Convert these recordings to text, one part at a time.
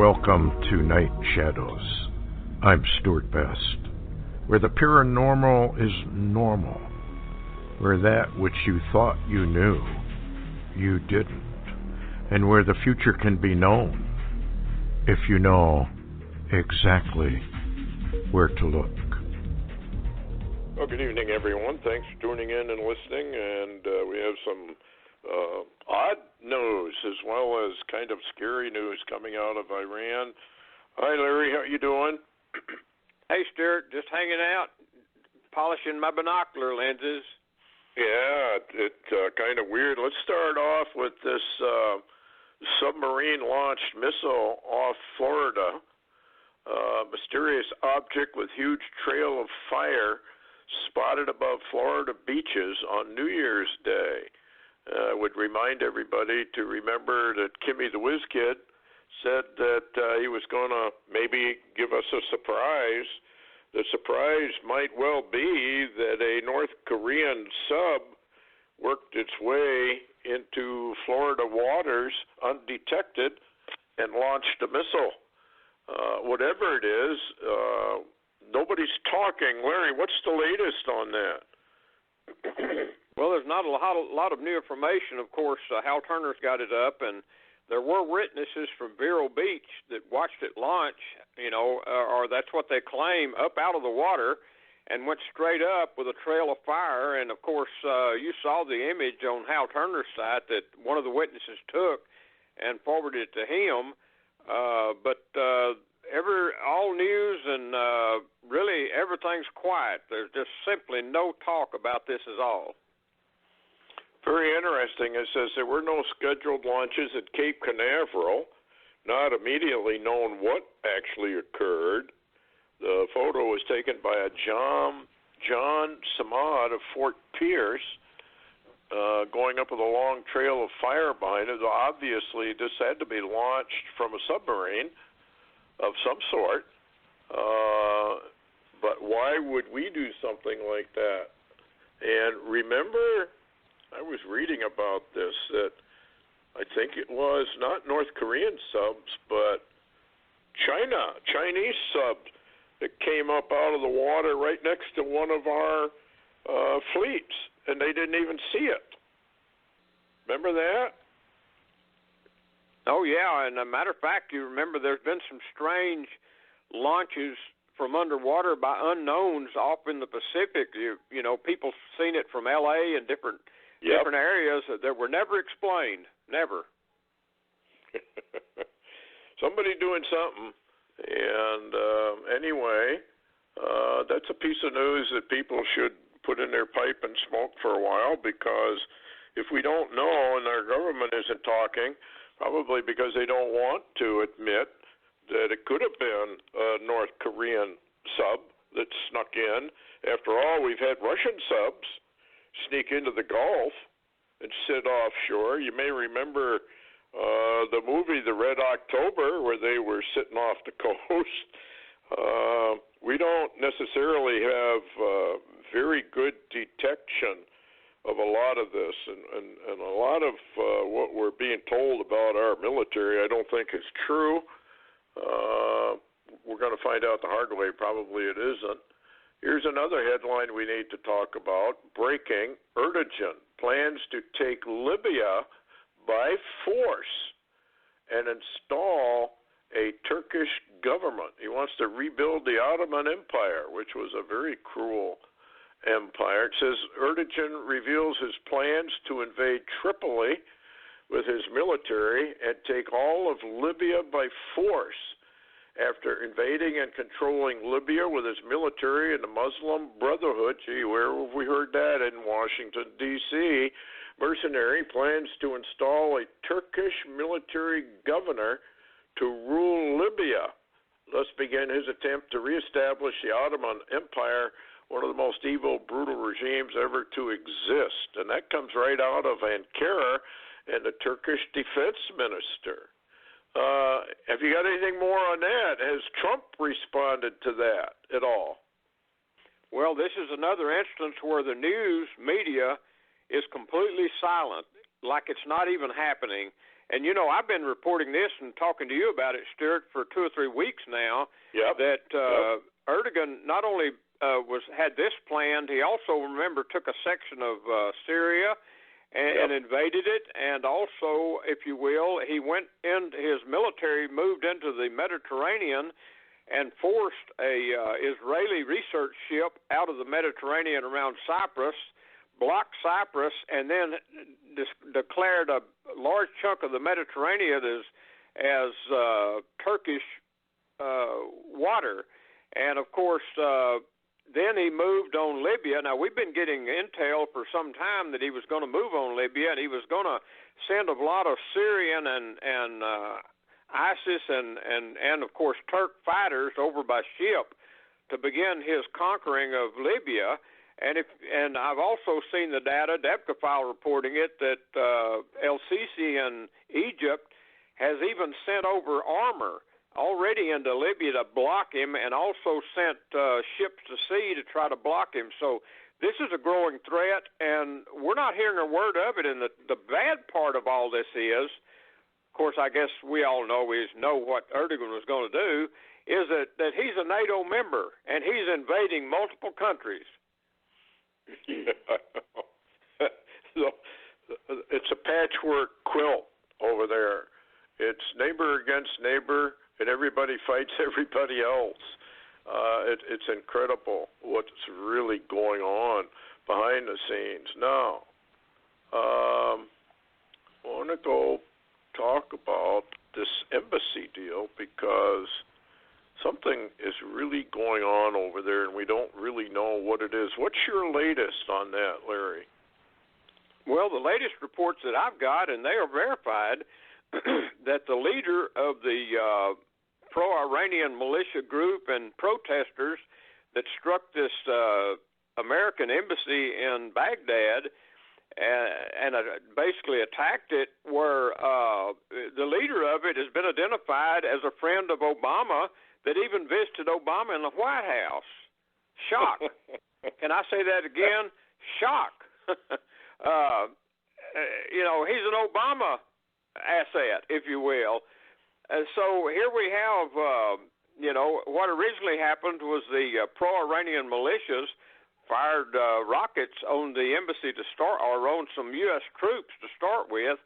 Welcome to Night Shadows. I'm Stewart Best, where the paranormal is normal, where that which you thought you knew, you didn't, and where the future can be known if you know exactly where to look. Well, good evening, everyone. Thanks for tuning in and listening, and we have some odd news as well as kind of scary news coming out of Iran. Hi, Larry. How you doing? Hey, Stewart. Just hanging out, polishing my binocular lenses. Yeah, it's kind of weird. Let's start off with this submarine-launched missile off Florida. Mysterious object with huge trail of fire spotted above Florida beaches on New Year's Day. I would remind everybody to remember that Kimmy the Whiz Kid said that he was going to maybe give us a surprise. The surprise might well be that a North Korean sub worked its way into Florida waters undetected and launched a missile. Whatever it is, nobody's talking. Larry, what's the latest on that? Well, there's not a lot of new information. Of course, Hal Turner's got it up, and there were witnesses from Vero Beach that watched it launch, or that's what they claim, up out of the water and went straight up with a trail of fire. And, of course, you saw the image on Hal Turner's site that one of the witnesses took and forwarded it to him. But all news and really everything's quiet. There's just simply no talk about this at all. Very interesting. It says there were no scheduled launches at Cape Canaveral. Not immediately known what actually occurred. The photo was taken by a John Samad of Fort Pierce, going up with a long trail of fire behind it. Obviously, this had to be launched from a submarine of some sort. But why would we do something like that? And remember, I was reading about this, that I think it was not North Korean subs, but Chinese subs that came up out of the water right next to one of our fleets, and they didn't even see it. Remember that? Oh, yeah, and a matter of fact, you remember there's been some strange launches from underwater by unknowns off in the Pacific. You know, people seen it from L.A. and different areas that were never explained, never. Somebody doing something, and anyway, that's a piece of news that people should put in their pipe and smoke for a while, because if we don't know and our government isn't talking, probably because they don't want to admit that it could have been a North Korean sub that snuck in. After all, we've had Russian subs sneak into the Gulf and sit offshore. You may remember the movie The Red October, where they were sitting off the coast. We don't necessarily have very good detection of a lot of this, and a lot of what we're being told about our military I don't think is true. We're going to find out the hard way. Probably it isn't. Here's another headline we need to talk about. Breaking: Erdogan plans to take Libya by force and install a Turkish government. He wants to rebuild the Ottoman Empire, which was a very cruel empire. It says Erdogan reveals his plans to invade Tripoli with his military and take all of Libya by force. After invading and controlling Libya with his military and the Muslim Brotherhood, gee, where have we heard that? In Washington, D.C., mercenary plans to install a Turkish military governor to rule Libya, thus begin his attempt to reestablish the Ottoman Empire, one of the most evil, brutal regimes ever to exist. And that comes right out of Ankara and the Turkish defense minister. Have you got anything more on that? Has Trump responded to that at all? Well, this is another instance where the news media is completely silent, like it's not even happening. And, I've been reporting this and talking to you about it, Stewart, for 2 or 3 weeks now, that Erdogan not only had this planned, he also, remember, took a section of Syria and invaded it. And also, if you will, he went in, his military moved into the Mediterranean and forced a Israeli research ship out of the Mediterranean around Cyprus, blocked Cyprus, and then declared a large chunk of the Mediterranean as Turkish water. And, of course, then he moved on Libya. Now, we've been getting intel for some time that he was going to move on Libya, and he was going to send a lot of Syrian and ISIS and of course, Turk fighters over by ship to begin his conquering of Libya. And I've also seen the data, Debka file reporting it, that El-Sisi in Egypt has even sent over armor already into Libya to block him, and also sent ships to sea to try to block him. So this is a growing threat, and we're not hearing a word of it. And the bad part of all this is, of course, I guess we all know what Erdogan was going to do, is that he's a NATO member, and he's invading multiple countries. So, it's a patchwork quilt over there. It's neighbor against neighbor, and everybody fights everybody else. It's incredible what's really going on behind the scenes. Now, I want to go talk about this embassy deal, because something is really going on over there, and we don't really know what it is. What's your latest on that, Larry? Well, the latest reports that I've got, and they are verified, that the leader of the pro-Iranian militia group and protesters that struck this American embassy in Baghdad and basically attacked it, where the leader of it has been identified as a friend of Obama that even visited Obama in the White House. Shock. Can I say that again? Shock. He's an Obama asset, if you will. So here we have, what originally happened was the pro-Iranian militias fired rockets on the embassy to start, or on some U.S. troops to start with,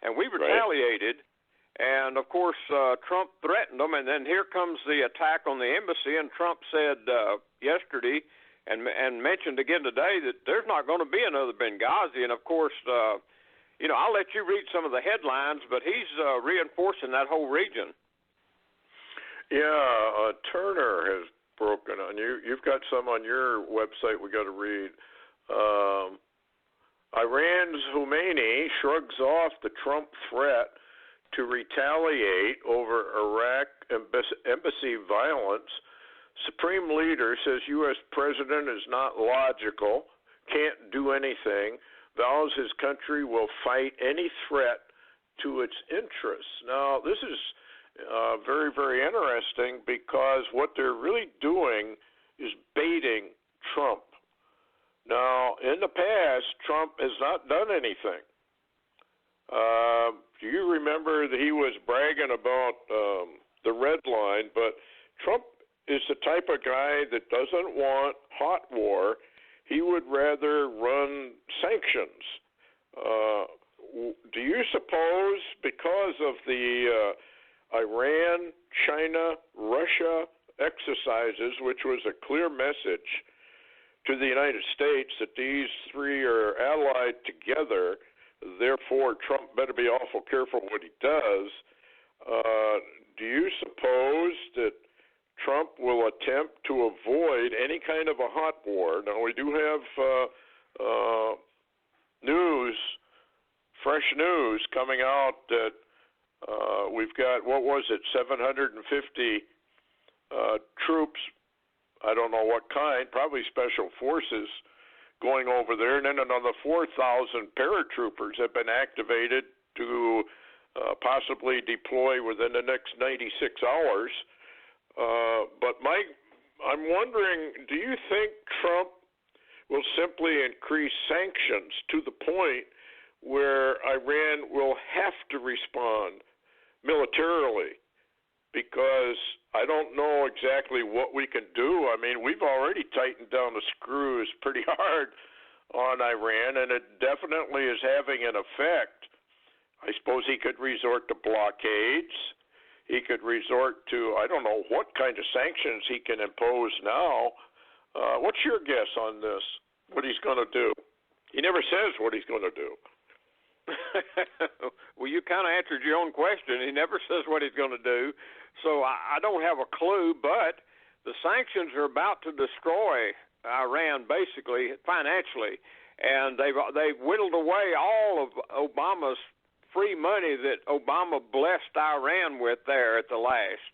and we retaliated. Right. And, of course, Trump threatened them, and then here comes the attack on the embassy, and Trump said yesterday and mentioned again today that there's not going to be another Benghazi. And, of course, I'll let you read some of the headlines, but he's reinforcing that whole region. Yeah, Turner has broken on you. You've got some on your website we got to read. Iran's Khomeini shrugs off the Trump threat to retaliate over Iraq embassy violence. Supreme leader says U.S. president is not logical, can't do anything, vows his country will fight any threat to its interests. Now, this is very, very interesting, because what they're really doing is baiting Trump. Now, in the past, Trump has not done anything. Do you remember that he was bragging about the red line? But Trump is the type of guy that doesn't want hot war. He would rather run sanctions. Do you suppose, because of the Iran, China, Russia exercises, which was a clear message to the United States that these three are allied together, therefore Trump better be awful careful what he does, do you suppose that Trump will attempt to avoid any kind of a hot war? Now, we do have fresh news coming out that we've got, 750 troops, I don't know what kind, probably special forces, going over there, and then another 4,000 paratroopers have been activated to possibly deploy within the next 96 hours. But I'm wondering, do you think Trump will simply increase sanctions to the point where Iran will have to respond militarily, because I don't know exactly what we can do. I mean, we've already tightened down the screws pretty hard on Iran, and it definitely is having an effect. I suppose he could resort to blockades. He could resort to, I don't know what kind of sanctions he can impose now. What's your guess on this, what he's going to do? He never says what he's going to do. Well, you kind of answered your own question. He never says what he's going to do, so I don't have a clue, but the sanctions are about to destroy Iran, basically, financially, and they've whittled away all of Obama's free money that Obama blessed Iran with there at the last,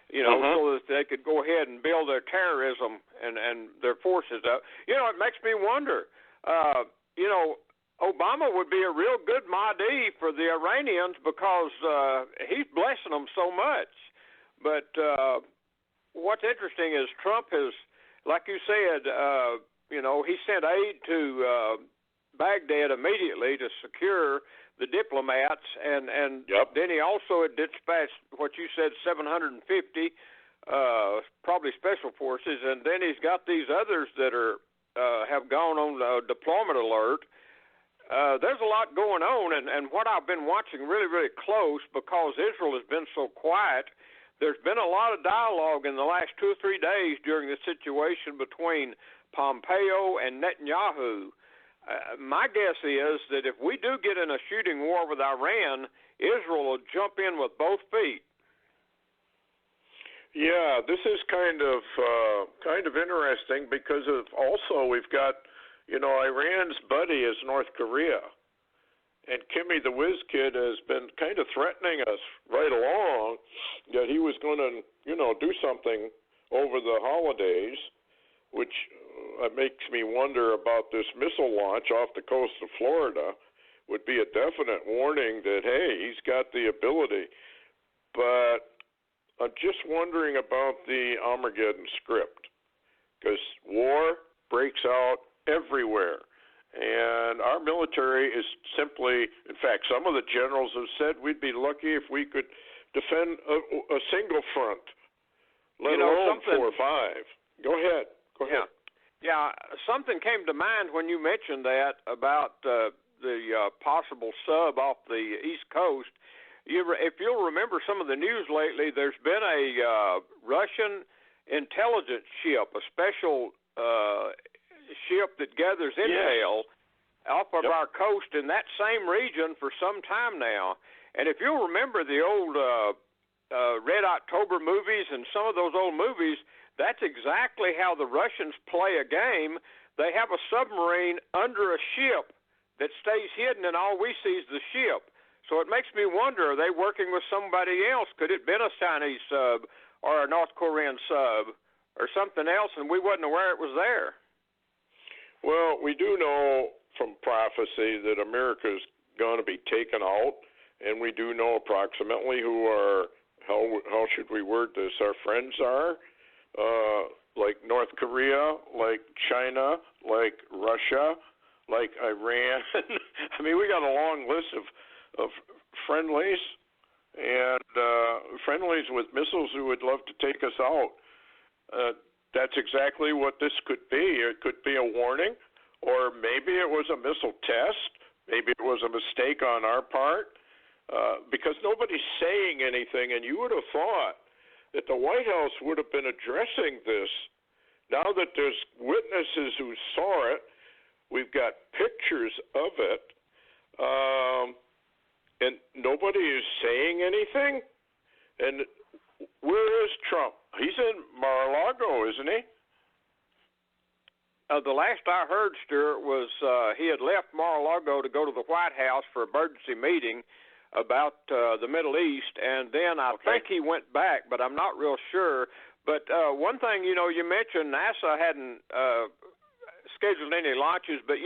so that they could go ahead and build their terrorism and their forces up. It makes me wonder, Obama would be a real good Mahdi for the Iranians because he's blessing them so much. But what's interesting is Trump has, like you said, he sent aid to Baghdad immediately to secure the diplomats, and then he also had dispatched what you said 750, probably special forces, and then he's got these others that have gone on deployment alert. There's a lot going on, and what I've been watching really, really close, because Israel has been so quiet, there's been a lot of dialogue in the last 2 or 3 days during the situation between Pompeo and Netanyahu. My guess is that if we do get in a shooting war with Iran, Israel will jump in with both feet. Yeah, this is kind of interesting because also we've got, Iran's buddy is North Korea, and Kimmy the Whiz Kid has been kind of threatening us right along that he was going to, do something over the holidays, which makes me wonder about this missile launch off the coast of Florida. Would be a definite warning that, hey, he's got the ability. But I'm just wondering about the Armageddon script, because war breaks out everywhere, and our military is simply, in fact, some of the generals have said we'd be lucky if we could defend a single front, let alone 4 or 5. Go ahead. Yeah, something came to mind when you mentioned that about the possible sub off the East Coast. If you'll remember some of the news lately, there's been a Russian intelligence ship, a special ship that gathers intel off of our coast in that same region for some time now. And if you'll remember the old Red October movies and some of those old movies, that's exactly how the Russians play a game. They have a submarine under a ship that stays hidden, and all we see is the ship. So it makes me wonder, are they working with somebody else? Could it have been a Chinese sub or a North Korean sub or something else, and we wasn't aware it was there? Well, we do know from prophecy that America is going to be taken out, and we do know approximately who our, how should we word this, our friends are, like North Korea, like China, like Russia, like Iran. I mean, we got a long list of friendlies, and friendlies with missiles who would love to take us out. That's exactly what this could be. It could be a warning, or maybe it was a missile test. Maybe it was a mistake on our part, because nobody's saying anything, and you would have thought that the White House would have been addressing this. Now that there's witnesses who saw it, we've got pictures of it, and nobody is saying anything. And where is Trump? He's in Mar-a-Lago, isn't he? The last I heard, Stewart, was he had left Mar-a-Lago to go to the White House for an emergency meeting about the Middle East, and then I think he went back, but I'm not real sure. But one thing, you mentioned NASA hadn't scheduled any launches, but,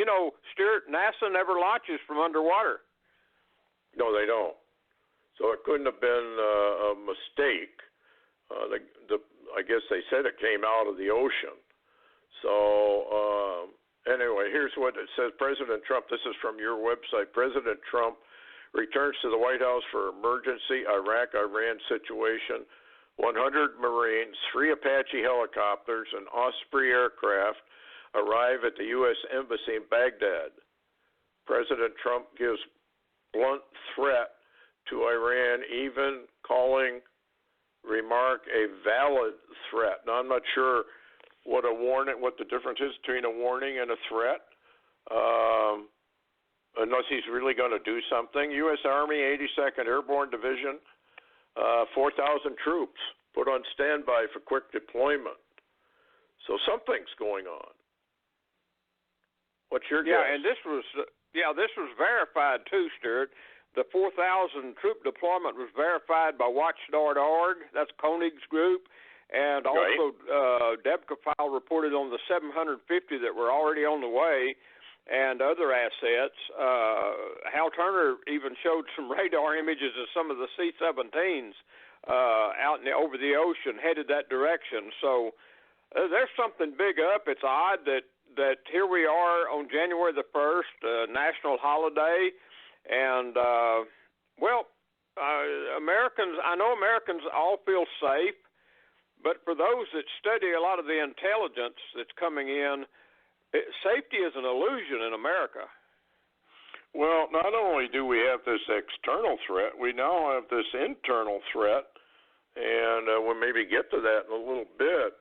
Stewart, NASA never launches from underwater. No, they don't. So it couldn't have been a mistake. I guess they said it came out of the ocean. So, anyway, here's what it says. President Trump, this is from your website, President Trump returns to the White House for emergency Iraq-Iran situation. 100 Marines, 3 Apache helicopters, and Osprey aircraft arrive at the U.S. Embassy in Baghdad. President Trump gives blunt threat to Iran, even calling remark a valid threat. Now, I'm not sure what the difference is between a warning and a threat, unless he's really going to do something. U.S. Army 82nd Airborne Division, 4,000 troops put on standby for quick deployment. So something's going on. What's your guess? Yeah, and this was verified too, Stewart. The 4,000 troop deployment was verified by Watchdog.org. That's Koenig's group. And also, Debka File reported on the 750 that were already on the way and other assets. Hal Turner even showed some radar images of some of the C-17s out over the ocean headed that direction. So there's something big up. It's odd that here we are on January the 1st, national holiday, and, Americans, I know Americans all feel safe, but for those that study a lot of the intelligence that's coming in, safety is an illusion in America. Well, not only do we have this external threat, we now have this internal threat, and we'll maybe get to that in a little bit.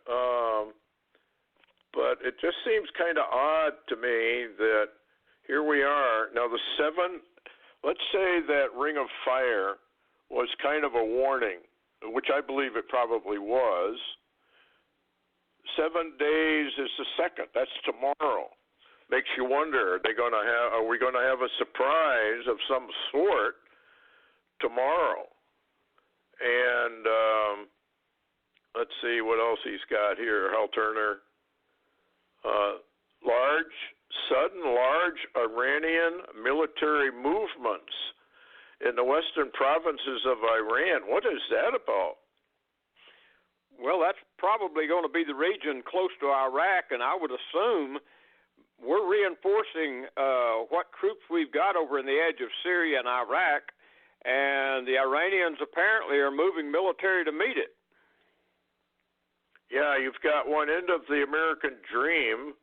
But it just seems kind of odd to me that here we are. Now, let's say that Ring of Fire was kind of a warning, which I believe it probably was. 7 days is the second. That's tomorrow. Makes you wonder, are we going to have a surprise of some sort tomorrow? And let's see what else he's got here. Hal Turner. Large Iranian military movements in the western provinces of Iran. What is that about? Well, that's probably going to be the region close to Iraq, and I would assume we're reinforcing what troops we've got over in the edge of Syria and Iraq, and the Iranians apparently are moving military to meet it. Yeah, you've got one end of the American dream.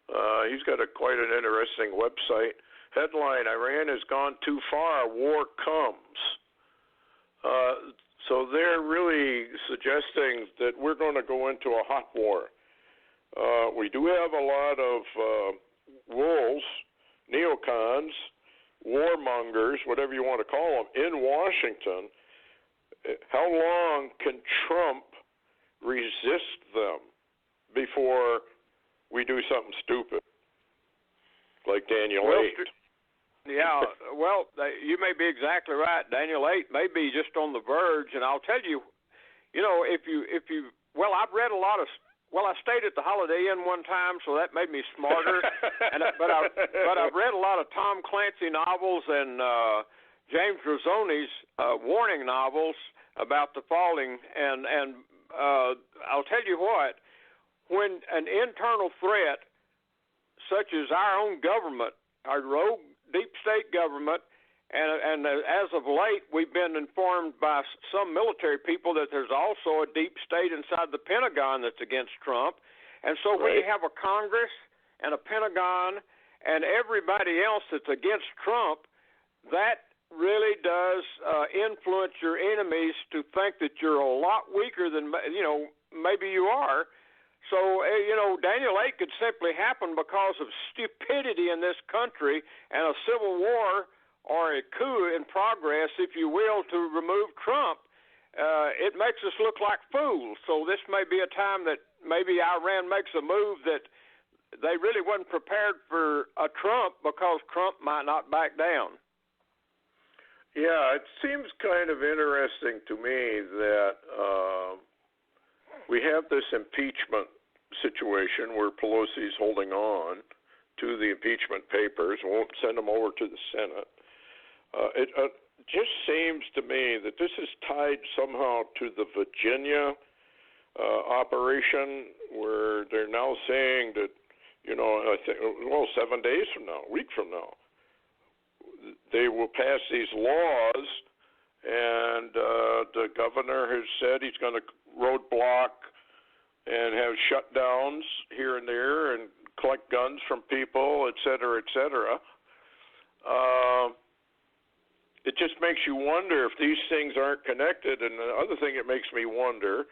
He's got quite an interesting website. Headline, Iran has gone too far, war comes. So they're really suggesting that we're going to go into a hot war. We do have a lot of wolves, neocons, warmongers, whatever you want to call them, in Washington. How long can Trump resist them before we do something stupid like Daniel 8? Yeah, well, you may be exactly right. Daniel 8 may be just on the verge, and I'll tell you, if you, I've read a lot of. Well, I stayed at the Holiday Inn one time, so that made me smarter. But I've read a lot of Tom Clancy novels and James Rizzoni's warning novels about the falling, and I'll tell you what, when an internal threat such as our own government, our rogue deep state government, and as of late we've been informed by some military people that there's also a deep state inside the Pentagon that's against Trump. And so when you have a Congress and a Pentagon and everybody else that's against Trump, that really does influence your enemies to think that you're a lot weaker than, maybe you are. So, Daniel 8 could simply happen because of stupidity in this country and a civil war or a coup in progress, if you will, to remove Trump. It makes us look like fools. So this may be a time that maybe Iran makes a move that they really wasn't prepared for a Trump because Trump might not back down. Yeah, it seems kind of interesting to me that we have this impeachment situation where Pelosi's holding on to the impeachment papers, won't send them over to the Senate. It just seems to me that this is tied somehow to the Virginia operation, where they're now saying that I think, 7 days from now, a week from now, they will pass these laws, and the governor has said he's going to roadblock and have shutdowns here and there and collect guns from people, et cetera, et cetera. It just makes you wonder if these things aren't connected. And the other thing that makes me wonder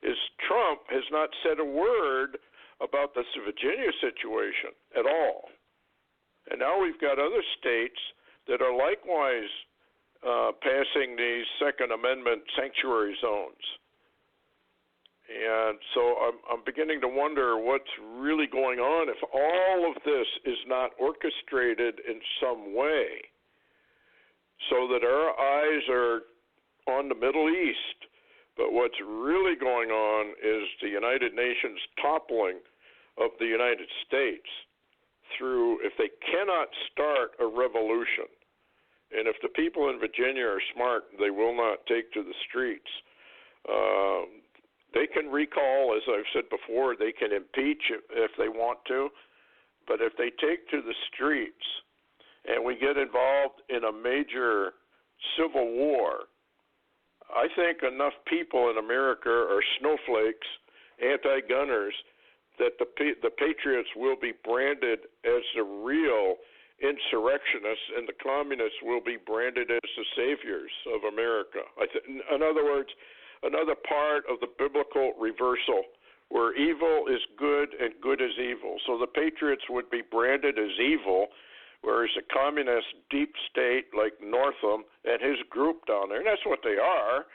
is Trump has not said a word about this Virginia situation at all. And now we've got other states that are likewise passing these Second Amendment sanctuary zones. And so I'm beginning to wonder what's really going on if all of this is not orchestrated in some way, so that our eyes are on the Middle East, but what's really going on is the United Nations toppling of the United States through, if they cannot start a revolution, and if the people in Virginia are smart, they will not take to the streets. They can recall, as I've said before, they can impeach if they want to, but if they take to the streets and we get involved in a major civil war, I think enough people in America are snowflakes, anti-gunners, that the patriots will be branded as the real insurrectionists, and the communists will be branded as the saviors of America. In other words, another part of the biblical reversal where evil is good and good is evil. So the patriots would be branded as evil, whereas the communist deep state like Northam and his group down there, and that's what they are,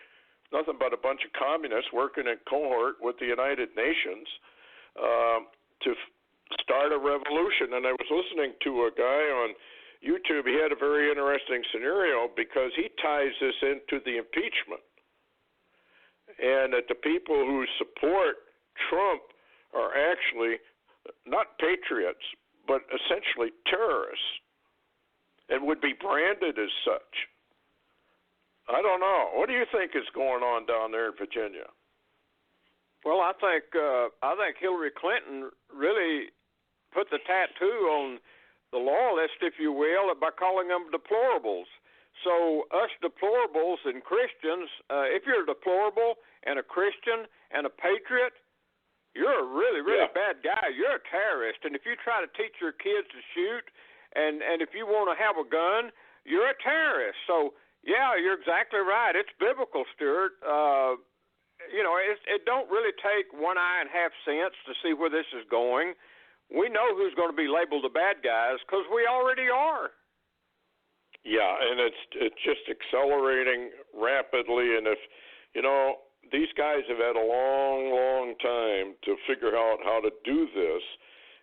nothing but a bunch of communists working in cohort with the United Nations to start a revolution. And I was listening to a guy on YouTube. He had a very interesting scenario because he ties this into the impeachment, and that the people who support Trump are actually not patriots, but essentially terrorists, and would be branded as such. I don't know. What do you think is going on down there in Virginia? Well, I think Hillary Clinton really put the tattoo on the loyalists, if you will, by calling them deplorables. So us deplorables and Christians, if you're a deplorable and a Christian and a patriot, you're a really, really bad guy. You're a terrorist. And if you try to teach your kids to shoot and if you want to have a gun, you're a terrorist. So, yeah, you're exactly right. It's biblical, Stewart. It don't really take 1 eye and half cents to see where this is going. We know who's going to be labeled the bad guys because we already are. Yeah, and it's just accelerating rapidly. And if, these guys have had a long, long time to figure out how to do this.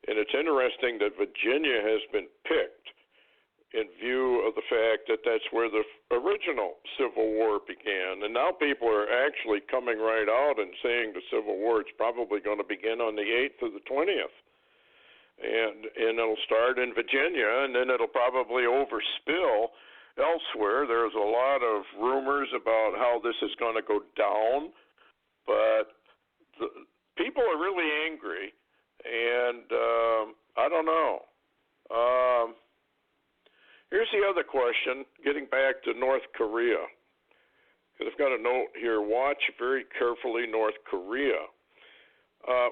And it's interesting that Virginia has been picked in view of the fact that that's where the original Civil War began. And now people are actually coming right out and saying the Civil War is probably going to begin on the 8th or the 20th. And it'll start in Virginia, and then it'll probably overspill elsewhere. There's a lot of rumors about how this is going to go down, but people are really angry, and I don't know. Here's the other question, getting back to North Korea. I've got a note here. Watch very carefully North Korea.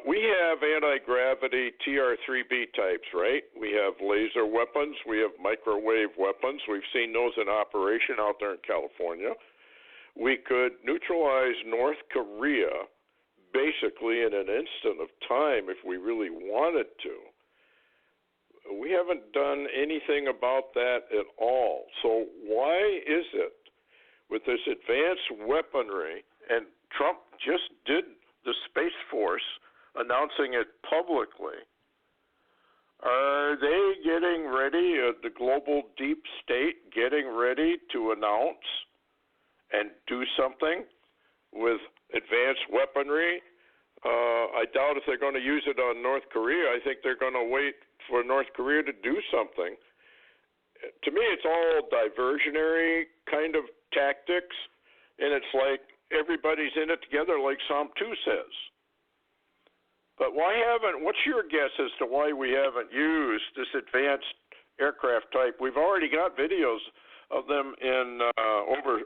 We have anti-gravity TR-3B types, right? We have laser weapons. We have microwave weapons. We've seen those in operation out there in California. We could neutralize North Korea basically in an instant of time if we really wanted to. We haven't done anything about that at all. So why is it with this advanced weaponry, and Trump just did the Space Force announcing it publicly, are they getting ready, the global deep state getting ready to announce and do something with advanced weaponry? I doubt if they're going to use it on North Korea. I think they're going to wait for North Korea to do something. To me, it's all diversionary kind of tactics, and it's like everybody's in it together, like Psalm 2 says. But what's your guess as to why we haven't used this advanced aircraft type? We've already got videos of them in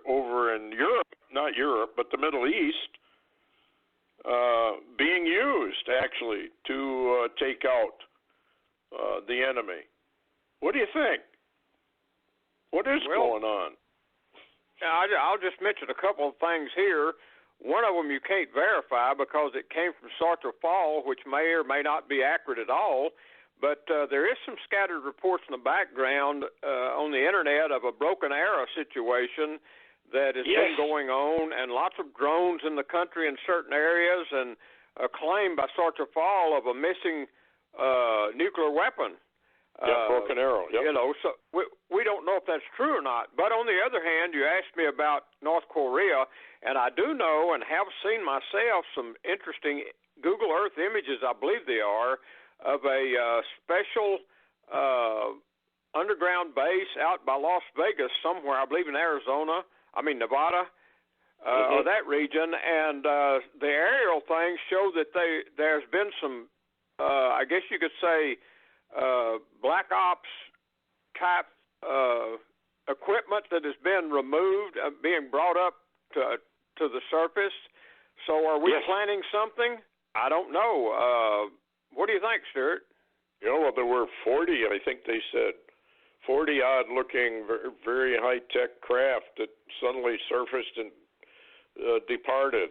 over in Europe, not Europe, but the Middle East, being used actually to take out the enemy. What do you think? What is going on? I'll just mention a couple of things here. One of them you can't verify because it came from Sartre Fall, which may or may not be accurate at all. But there is some scattered reports in the background on the Internet of a broken arrow situation that has been going on, and lots of drones in the country in certain areas, and a claim by Sartre Fall of a missing nuclear weapon. Broken arrow. Yep. You know, so we don't know if that's true or not. But on the other hand, you asked me about North Korea, and I do know and have seen myself some interesting Google Earth images, I believe they are, of a special underground base out by Las Vegas somewhere, I believe in Nevada, or that region. And the aerial things show that there's been some, I guess you could say, Black Ops type equipment that has been removed, being brought up to the surface. So are we planning something? I don't know. What do you think, Stewart? Well, there were 40, I think they said, 40-odd looking, very high-tech craft that suddenly surfaced and departed.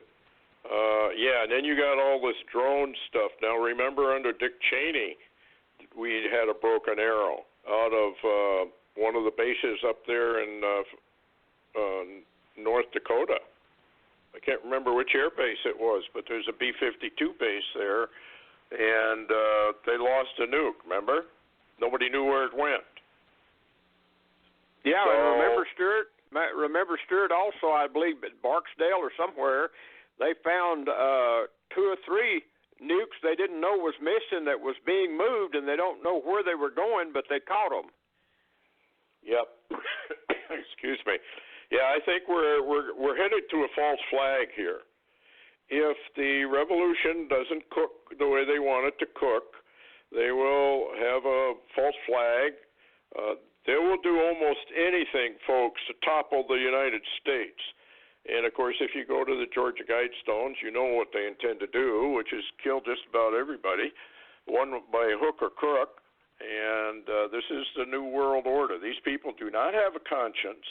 And then you got all this drone stuff. Now, remember under Dick Cheney, we had a broken arrow out of one of the bases up there in North Dakota. I can't remember which air base it was, but there's a B-52 base there, and they lost a nuke, remember? Nobody knew where it went. Yeah, so, and remember Stewart also, I believe, at Barksdale or somewhere, they found 2 or 3 nukes they didn't know was missing that was being moved, and they don't know where they were going, but they caught them. Yep. Excuse me. Yeah, I think we're headed to a false flag here. If the revolution doesn't cook the way they want it to cook, they will have a false flag. They will do almost anything, folks, to topple the United States. And, of course, if you go to the Georgia Guidestones, you know what they intend to do, which is kill just about everybody, one by hook or crook. And this is the New World Order. These people do not have a conscience.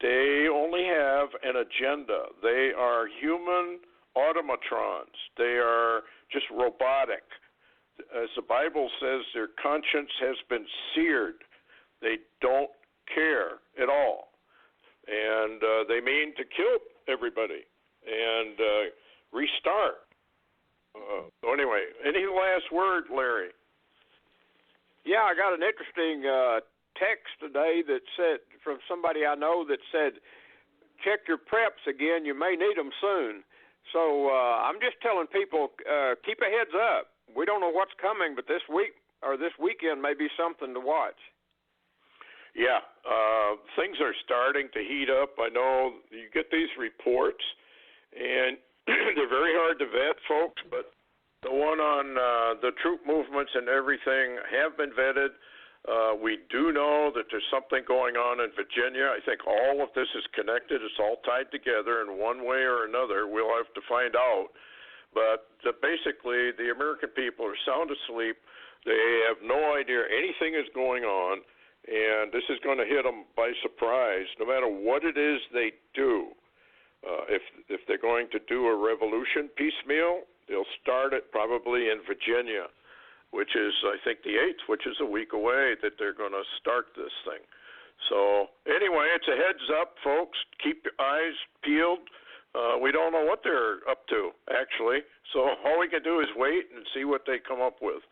They only have an agenda. They are human automatrons. They are just robotic. As the Bible says, their conscience has been seared. They don't care at all. And they mean to kill everybody and restart. So anyway, any last word, Larry? Yeah, I got an interesting text today that said, from somebody I know, that said, check your preps again, you may need them soon. So I'm just telling people, keep a heads up. We don't know what's coming, but this week or this weekend may be something to watch. Yeah, things are starting to heat up. I know you get these reports, and they're very hard to vet, folks, but the one on the troop movements and everything have been vetted. We do know that there's something going on in Virginia. I think all of this is connected. It's all tied together in one way or another. We'll have to find out. But basically, the American people are sound asleep. They have no idea anything is going on, and this is going to hit them by surprise, no matter what it is they do. If they're going to do a revolution piecemeal, they'll start it probably in Virginia, which is, I think, the 8th, which is a week away that they're going to start this thing. So anyway, it's a heads up, folks. Keep your eyes peeled. We don't know what they're up to, actually. So all we can do is wait and see what they come up with.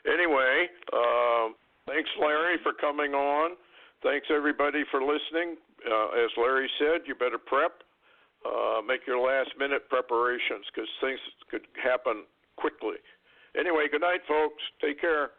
Anyway, thanks, Larry, for coming on. Thanks, everybody, for listening. As Larry said, you better prep. Make your last-minute preparations because things could happen quickly. Anyway, good night, folks. Take care.